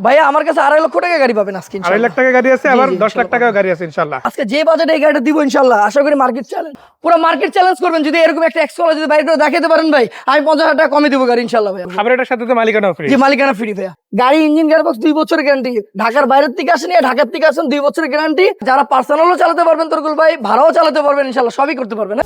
ভাইয়া আমার কাছে 2.5 লক্ষ টাকা গাড়ি পাবেন আজকে 2.5 লাখ টাকা গাড়ি আছে, আবার 10 লাখ টাকাও গাড়ি আছে ইনশাআল্লাহ। আজকে যে বাজেটে এই গাড়িটা দিব ইনশাআল্লাহ, আশা করি মার্কেট চ্যালেঞ্জ, পুরো মার্কেট চ্যালেঞ্জ করবেন যদি এরকম একটা এক্সকলা যদি বাইরে করে দেখাতে পারেন ভাই, আমি 50,000 টাকা কমে দিব গাড়ি ইনশাআল্লাহ ভাইয়া। আবার এটার সাথে তো মালিকানা ফ্রি। জি, মালিকানা ফ্রি ভাইয়া। গাড়ি ইঞ্জিন গিয়ার বক্স 2 বছরের গ্যারান্টি। ঢাকার বাইরের থেকে আসেন, ঢাকার থেকে আসেন, 2 বছরের গ্যারান্টি। যারা পার্সোনালও চালাতে পারবেন তরকুল ভাই, ভাড়াও চালাতে পারবেন ইনশাআল্লাহ, সবই করতে পারবেন।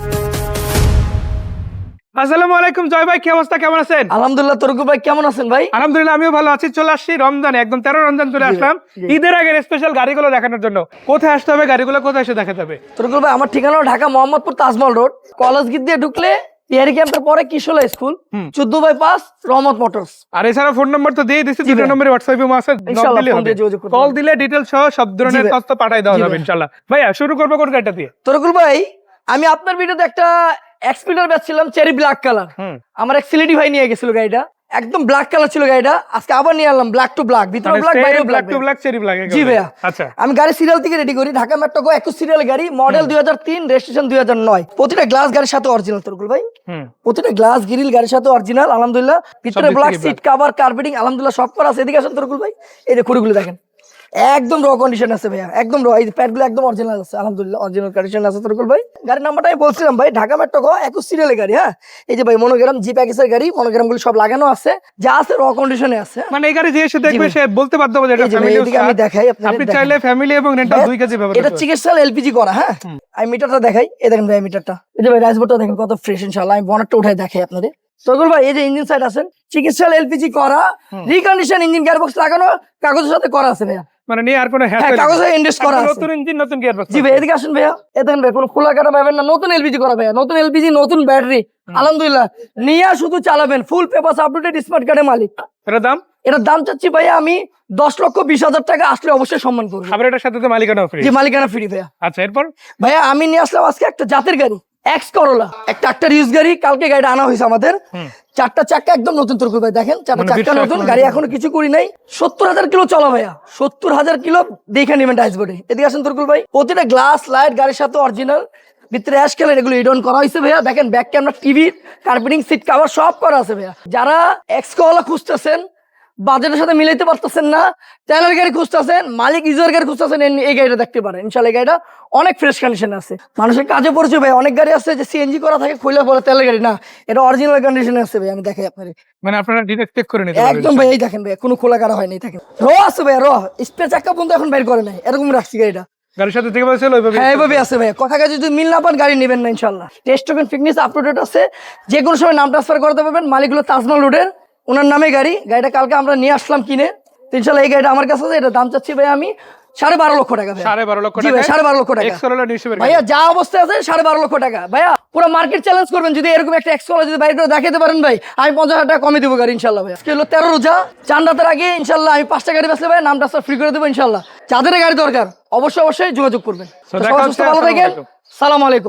আসসালামু আলাইকুম জয় ভাই, কি অবস্থা, কেমন আছেন? আলহামদুলিল্লাহ তরকুল ভাই, কেমন আছেন ভাই? আলহামদুলিল্লাহ আমিও ভালো আছি। চলে আসছি রমজানে, একদম 13 রমজান চলে আসলাম ঈদের আগের স্পেশাল গাড়িগুলো দেখানোর জন্য। কোথায় আসতে হবে, গাড়িগুলো কোথায় এসে দেখাতে হবে? তরকুল ভাই আমার ঠিকানা Dhaka Mohammadpur Tajmahal road, college gate দিয়ে ঢুকলে পিয়ারি ক্যাম্পের পরে কিশোলা স্কুল, 14/5 রহমত মোটরস। আর এছাড়া ফোন নাম্বার তো দিয়ে দিচ্ছি, দুটো নম্বরে হোয়াটসঅ্যাপে আছে, ইনশাআল্লাহ ফোন দিয়ে যোগাযোগ করবেন। কল দিলে ডিটেইলস সহ সব ধরনের তথ্য পাঠিয়ে দেওয়া হবে ইনশাআল্লাহ। ভাইয়া শুরু করব কোন গাড়িটা দিয়ে? তরকুল ভাই আমি আপনার ভিডিওতে একটা এক্সপিডার বেচছিলাম চেরি ব্ল্যাক কালার, আমার এক সিলেটি ভাই নিয়ে গেছিল গাড়িটা, একদম ব্ল্যাক কালার ছিল গাড়িটা। আজকে আবার নিয়ে আনলাম ব্ল্যাক টু ব্ল্যাক, ভিতরে ব্ল্যাক বাইরেও black to black cherry black. জি ভাইয়া। আচ্ছা, আমি গাড়ি সিরিয়াল থেকে রেডি করি, ঢাকা মেট্রো গো 21 সিরিয়াল গাড়ি, মডেল 2003, রেজিস্ট্রেশন 2009। প্রতিটা গ্লাস গাড়ির সাথে অরিজিনাল তরকুল ভাই, প্রতিটা গ্লাস গ্রিল গাড়ির সাথে অরিজিনাল আলহামদুলিল্লাহ। ভিতরে ব্ল্যাক সিট কভার কার্পেটিং আলহামদুলিল্লাহ সব করা আছে। এদিকে আসেন তরকুল ভাই, এই যে খুঁড়িগুলো দেখেন একদম র কন্ডিশন আছে ভাইয়া, একদম র। এই প্যাডগুলো একদম অরিজিনাল আছে আলহামদুলিল্লাহ, অরিজিনাল কন্ডিশন আছে তরকুল ভাই। গাড়ির নাম্বারটা আমি বলছিলাম ভাই, ঢাকা মেট্রো গো 21 সিরিয়ালের গাড়ি। হ্যাঁ, এই যে ভাই মনোগ্রাম জি প্যাকেজের গাড়ি, মনোগ্রাম গুলো সব লাগানো আছে, যা আছে র কন্ডিশনে আছে। মানে এই গাড়ি যে এসে দেখবে সে বলতে বাধ্য হবে এটা ফ্যামিলি ইউজ। আমি দেখাই আপনি চাইলে ফ্যামিলি এবং রেন্টাল দুই কাজে ব্যবহার করতে এটা চিকিৎসা এলপিজি করা। হ্যাঁ, আমি মিটারটা দেখাই, এই দেখেন ভাই মিটারটা, এই যে ভাই রাইসবোর্ডটা দেখেন কত ফ্রেশ ইনশাআল্লাহ। আমি বনেটটা উঠাই দেখাই আপনাদের তরকুল ভাই। এই যে ইঞ্জিন সাইড আছেন, চিকিৎসা এলপিজি করা, রিকন্ডিশন ইঞ্জিন গিয়ার বক্স লাগানো, কাগজের সাথে করা আছে ভাইয়া। মানে নিয়ে আর কোনো হ্যাঁ, কাগজে ইনভেস্ট করা আছে, নতুন ইঞ্জিন নতুন গিয়ার বক্স। জি ভাই এদিকে আসেন ভাইয়া, এ দেখেন ভাই কোনো খোলা কাটা পাবেন না, নতুন এলপিজি করা ভাইয়া, নতুন এলপিজি, নতুন ব্যাটারি আলহামদুলিল্লাহ। নিয়ে শুধু চালাবেন, ফুল পেপারস আপডেটেড, স্মার্ট কার্ডের মালিক। এটার দাম চাচ্ছি ভাইয়া আমি 10,20,000 টাকা, আসলে অবশ্যই সম্মান করবো। আবার এটার সাথে তো মালিকানা ফ্রি। জি, মালিকানা ফ্রি ভাইয়া। আচ্ছা, এরপর ভাইয়া আমি নিয়ে আসলাম আজকে একটা জাতের গাড়ি, এক্স করোলা, একটা ইউজ গাড়ি। কালকে গাড়িটা আনা হয়েছে আমাদের, 4টা চাক্কা একদম নতুন তরকুল ভাই, দেখেন 4টা চাক্কা নতুন, গাড়ি এখনো কিছু করি নাই। 70,000 কিলো চলা ভাইয়া, 70,000 কিলো দেখে নেবেন ডাইসবোর্ডে। এদিকে আসেন তরকুল ভাই, প্রতিটা গ্লাস লাইট গাড়ির সাথে অরিজিনাল, ভিতরে অ্যাশ কালার, এগুলো এড অন করা হয়েছে ভাইয়া। দেখেন back camera, TV, carpeting, seat cover সব করা আছে ভাইয়া। যারা এক্স করোলা খুঁজতেছেন, বাজেটের সাথে মিলাইতে পারতেছেন না, তেলের গাড়ি খুঁজতেছেন, মালিক ইউজার গাড়ি খুঁজতেছেন, এই গাড়িটা দেখতে পারেন ইনশাআল্লাহ। এই গাড়িটা অনেক ফ্রেশ কন্ডিশন আছে, মানুষের কাজে পড়ছে ভাই। অনেক গাড়ি আছে যে সিএনজি করা থাকে, খুলে পরে তেলের গাড়ি না, এটা অরিজিনাল কন্ডিশনে আছে ভাই। আমি দেখাই আপনাদের, মানে আপনারা ডিটেইলস চেক করে নিতে পারবেন একদম ভাই। এই দেখেন ভাই কোনো খোলা কাটা হয়নি, দেখেন র আছে ভাই, র স্পেয়ার চাক্কা পর্যন্ত এখন বের করে নাই, এরকম রাখছি গাড়িটা। গাড়ির সাথে থেকে বলছিল ওইভাবে। হ্যাঁ, এইভাবে আছে ভাই। কথা কাজে যদি মিল না পান গাড়ি নেবেন না ইনশাআল্লাহ। টেস্ট টোকেন ফিটনেস আপডেট আছে, যে কোনো সময় নাম ট্রান্সফার করতে পারবেন। মালিকগুলো তাজমহল রোডের, ওনার নামে গাড়ি। গাড়িটা কালকে আমরা নিয়ে আসলাম কিনে, ইনশাআল্লাহ এই গাড়িটা আমার কাছে আছে। এটা দাম চাচ্ছি ভাই আমি 12.5 লক্ষ টাকা। 12.5 লক্ষ জি ভাই, 12.5 লক্ষ টাকা ভাইয়া, যা অবস্থায় আছে 12.5 লক্ষ টাকা ভাইয়া। পুরো মার্কেট চ্যালেঞ্জ করবেন যদি এরকম একটা এক্সকলা যদি বাইরে করে দেখাতে পারেন ভাই, আমি 50,000 টাকা কমে দেবো গাড়ি ইনশাআল্লাহ ভাই। আজকে হলো 13 রোজা, চাঁদ রাতের আগে ইনশাআল্লাহ আমি 5টা গাড়ি বেচলে ভাই নামটা ফ্রি করে দেবো ইনশাআল্লাহ। যাদের গাড়ি দরকার অবশ্যই যোগাযোগ করবেন। ভালো থাকেন, সালাম আলাইকুম।